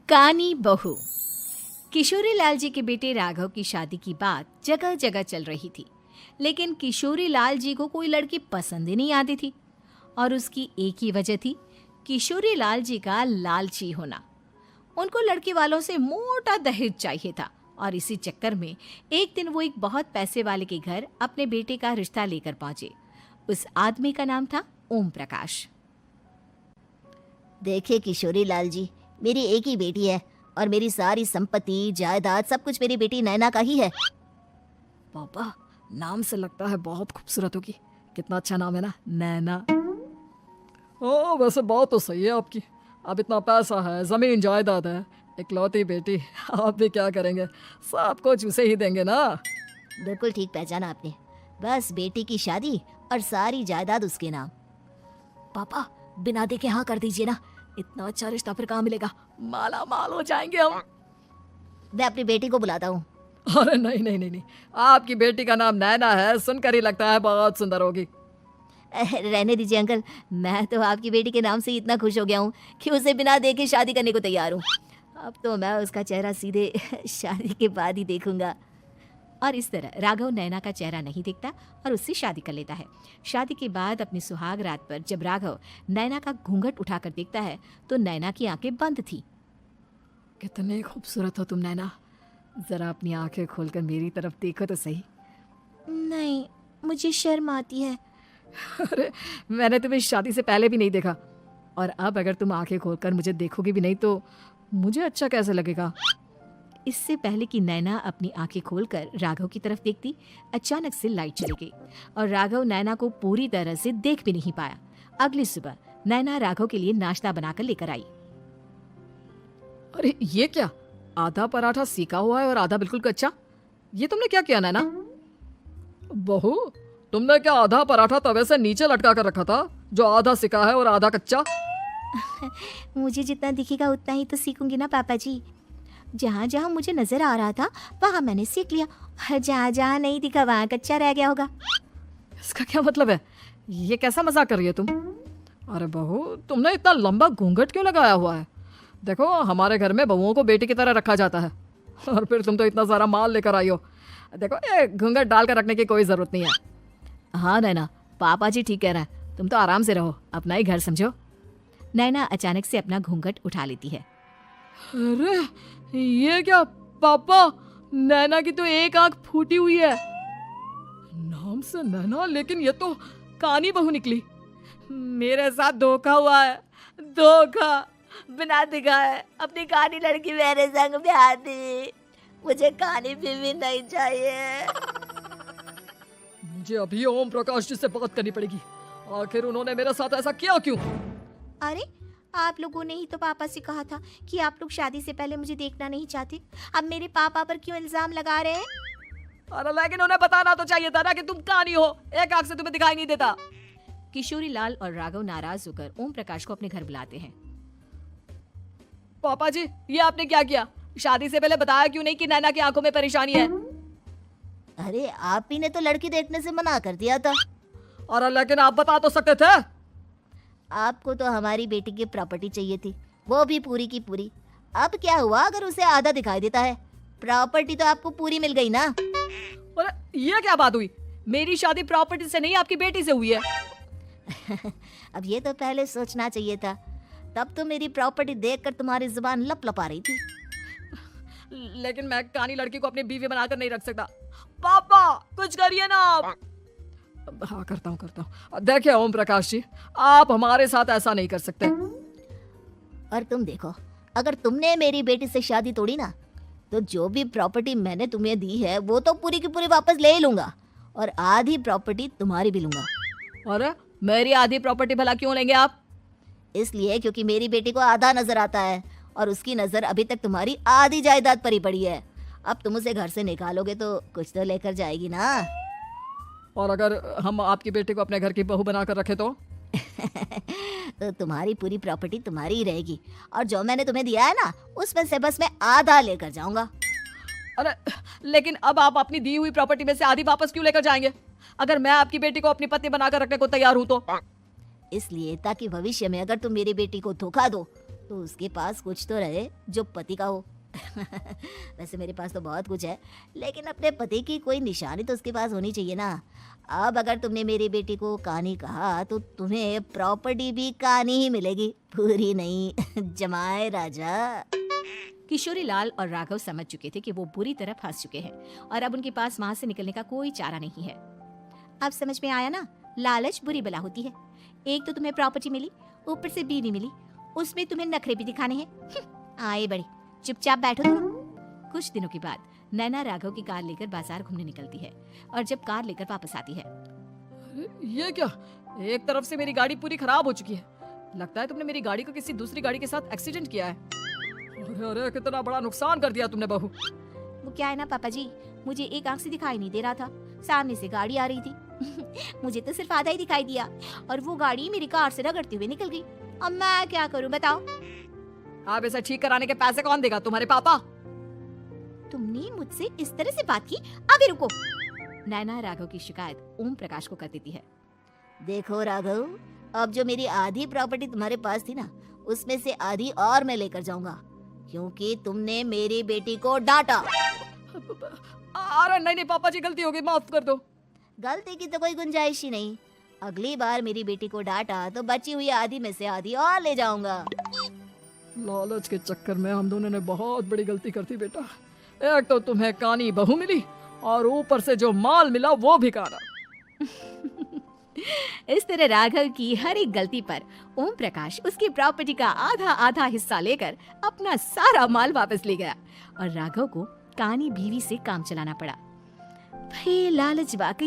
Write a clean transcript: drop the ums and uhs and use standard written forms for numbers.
कानी बहू। किशोरी लाल जी के बेटे राघव की शादी की बात जगह जगह चल रही थी, लेकिन किशोरी लाल जी को कोई लड़की पसंद ही नहीं आती थी। और उसकी एक ही वजह थी, किशोरी लाल जी का लालची होना। उनको लड़की वालों से मोटा दहेज चाहिए था और इसी चक्कर में एक दिन वो एक बहुत पैसे वाले के घर अपने बेटे का रिश्ता लेकर पहुंचे। उस आदमी का नाम था ओम प्रकाश। देखिए किशोरी लाल जी, मेरी एक ही बेटी है और मेरी सारी संपत्ति जायदाद सब कुछ मेरी बेटी नैना का ही है। पापा, नाम से लगता है बहुत खूबसूरत होगी। कितना अच्छा नाम है ना, नैना। ओ, वैसे बात तो सही है आपकी। अब इतना पैसा है, जमीन जायदाद है, इकलौती बेटी, आप भी क्या करेंगे? सब कुछ उसे ही देंगे ना। बिल्कुल ठीक पहचाना आपने। बस बेटी की शादी और सारी जायदाद उसके नाम। पापा, बिना देखे हाँ कर दीजिए ना। इतना अच्छा रिश्ता फिर कहाँ मिलेगा? माला माल हो जाएंगे हम। मैं अपनी बेटी को बुलाता हूँ। अरे नहीं नहीं नहीं नहीं, आपकी बेटी का नाम नैना है, सुनकर ही लगता है बहुत सुंदर होगी। रहने दीजिए अंकल, मैं तो आपकी बेटी के नाम से ही इतना खुश हो गया हूँ कि उसे बिना देखे शादी करने को तैयार हूँ। अब तो मैं उसका चेहरा सीधे शादी के बाद ही देखूंगा। और इस तरह राघव नैना का चेहरा नहीं देखता और उससे शादी कर लेता है। शादी के बाद अपनी सुहाग रात पर जब राघव नैना का घूंघट उठाकर देखता है तो नैना की आंखें बंद थी। कितने खूबसूरत हो तुम नैना, जरा अपनी आंखें खोलकर मेरी तरफ देखो तो सही। नहीं, मुझे शर्म आती है। अरे, मैंने तुम्हें शादी से पहले भी नहीं देखा, और अब अगर तुम आंखें खोलकर मुझे देखोगी भी नहीं तो मुझे अच्छा कैसे लगेगा? इससे पहले कि नैना अपनी आंखें खोलकर राघव की तरफ देखती, अचानक से लाइट चली गई और राघव नैना को पूरी तरह से देख भी नहीं पाया। अगली सुबह नैना राघव के लिए नाश्ता बनाकर लेकर आई। अरे ये क्या, आधा पराठा सेका हुआ है और आधा बिल्कुल कच्चा। ये तुमने क्या किया नैना? बहू, तुमने क्या आधा पराठा तवे से नीचे लटका कर रखा था, जो आधा सेका है और आधा कच्चा? मुझे जितना दिखेगा उतना ही तो सीखूंगी ना पापा जी। जहाँ जहाँ मुझे नजर आ रहा था वहाँ मैंने सीख लिया, जहाँ जहाँ नहीं दिखा वहाँ कच्चा रह गया होगा। इसका क्या मतलब है? ये कैसा मजाक कर रही है तुम? अरे बहू, तुमने इतना लंबा घूंघट क्यों लगाया हुआ है? देखो, हमारे घर में बहुओं को बेटी की तरह रखा जाता है, और फिर तुम तो इतना सारा माल लेकर आई हो। देखो, ये घूंघट डाल कर रखने की कोई जरूरत नहीं है। हाँ नैना, पापा जी ठीक कह रहे हैं, तुम तो आराम से रहो, अपना ही घर समझो। नैना अचानक से अपना घूंघट उठा लेती है। अरे ये क्या पापा, नैना की तो एक आंख फूटी हुई है। नाम से नैना, लेकिन ये तो कानी बहू निकली। मेरे साथ धोखा हुआ है, धोखा। बिना दिखाए अपनी कानी लड़की मेरे संग ब्याह दी। मुझे कानी बीवी नहीं चाहिए। मुझे अभी ओम प्रकाश जी से बात करनी पड़ेगी। आखिर उन्होंने मेरे साथ ऐसा किया क्यों? अरे, आप लोगों ने ही तो पापा से कहा था कि आप लोग शादी से पहले मुझे देखना नहीं चाहते। अब मेरे पापा पर क्यों इल्जाम लगा रहे हैं? अरे लेकिन उन्हें बताना तो चाहिए था ना कि तुम कानी हो, एक आंख से तुम्हें दिखाई नहीं देता। किशोरी लाल और राघव नाराज होकर ओम प्रकाश को अपने घर बुलाते हैं। पापा जी, ये आपने क्या किया? शादी से पहले बताया क्यों नहीं कि नैना की आंखों में परेशानी है? अरे, आप ही ने तो लड़की देखने से मना कर दिया था। अरे लेकिन आप बता तो सकते थे। आपको तो हमारी बेटी की प्रॉपर्टी चाहिए थी, वो भी पूरी की पूरी। अब क्या हुआ अगर उसे आधा दिखाई देता है? प्रॉपर्टी तो आपको पूरी मिल गई ना। अरे ये क्या बात हुई? मेरी शादी प्रॉपर्टी से नहीं, आपकी बेटी से हुई है। अब ये तो पहले सोचना चाहिए था, तब तो मेरी प्रॉपर्टी देखकर तुम्हारी जुबान लप लपा रही थी। लेकिन मैं कानी लड़की को अपनी बीवी बनाकर नहीं रख सकता। पापा, कुछ करिए ना आप। हाँ, करता हूँ। देखिए ओम प्रकाश जी, आप हमारे साथ ऐसा नहीं कर सकते। और तुम देखो, अगर तुमने मेरी बेटी से शादी तोड़ी ना, तो जो भी प्रॉपर्टी मैंने तुम्हें दी है वो तो पूरी की पूरी वापस ले ही लूंगा, और आधी प्रॉपर्टी तुम्हारी भी लूंगा। अरे, मेरी आधी प्रॉपर्टी भला क्यों लेंगे आप? इसलिए क्योंकि मेरी बेटी को आधा नजर आता है और उसकी नजर अभी तक तुम्हारी आधी जायदाद पर ही पड़ी है। अब तुम उसे घर से निकालोगे तो कुछ तो लेकर जाएगी ना। और अगर हम आपकी बेटी को अपने घर की बहू बनाकर रखे तो? तो तुम्हारी पूरी प्रॉपर्टी तुम्हारी ही रहेगी, और जो मैंने तुम्हें दिया है ना, उसमें से बस मैं आधा लेकर जाऊंगा। अरे लेकिन अब आप अपनी दी हुई प्रॉपर्टी में से आधी वापस क्यों लेकर जाएंगे? अगर मैं आपकी बेटी को अपनी पत्नी बनाकर रखने को तैयार हूं तो? इसलिए ताकि भविष्य में अगर तुम मेरी बेटी को धोखा दो तो उसके पास कुछ तो रहे जो पति का हो। वैसे मेरे पास तो बहुत कुछ है, लेकिन अपने पति की कोई निशानी तो उसके पास होनी चाहिए ना। अब अगर तुमने मेरी बेटी को कानी कहा तो तुम्हें प्रॉपर्टी भी कानी ही मिलेगी, पूरी नहीं। जमाए राजा। किशोरी लाल और राघव समझ चुके थे कि वो बुरी तरह फंस चुके हैं और अब उनके पास वहां से निकलने का कोई चारा नहीं है। अब समझ में आया ना, लालच बुरी बला होती है। एक तो तुम्हें प्रॉपर्टी मिली, ऊपर से बीवी मिली, उसमें तुम्हें नखरे भी दिखाने हैं। आए बड़ी, चुपचाप बैठो तुम। कुछ दिनों के बाद नैना राघव की कार लेकर बाजार घूमने निकलती है और जब कार लेकर वापस आती है, अरे ये क्या, एक तरफ से मेरी गाड़ी पूरी खराब हो चुकी है। लगता है तुमने मेरी गाड़ी को किसी दूसरी गाड़ी के साथ एक्सीडेंट किया है। अरे अरे कितना बड़ा नुकसान कर दिया तुमने बहू। वो क्या है ना पापा जी, मुझे एक आंख से दिखाई नहीं दे रहा था, सामने से गाड़ी आ रही थी। मुझे तो सिर्फ आधा ही दिखाई दिया और वो गाड़ी मेरी कार से रगड़ते हुए निकल गई। अब मैं क्या करूं बताओ? अब इसे ठीक कराने के पैसे कौन देगा, तुम्हारे पापा? तुमने मुझसे इस तरह से बात की? अभी रुको। नैना राघव की शिकायत ओम प्रकाश को कर देती है। देखो राघव, अब जो मेरी आधी प्रॉपर्टी तुम्हारे पास थी ना, उसमें से आधी और मैं लेकर जाऊंगा, क्योंकि तुमने मेरी बेटी को डांटा। अरे नहीं नहीं पापा जी, गलती हो गई, माफ कर दो। गलती की तो कोई गुंजाइश ही नहीं। अगली बार मेरी बेटी को डांटा तो बची हुई आधी में से आधी और ले जाऊंगा। लालच के चक्कर में हम दोनों ने बहुत बड़ी गलती कर दी बेटा। एक तो तुम्हें कानी बहू मिली और ऊपर से जो माल मिला वो भी काना। इस तरह राघव की हर एक गलती पर ओम प्रकाश उसकी प्रॉपर्टी का आधा आधा हिस्सा लेकर अपना सारा माल वापस ले गया और राघव को कानी बीवी से काम चलाना पड़ा। भाई लालच वाकई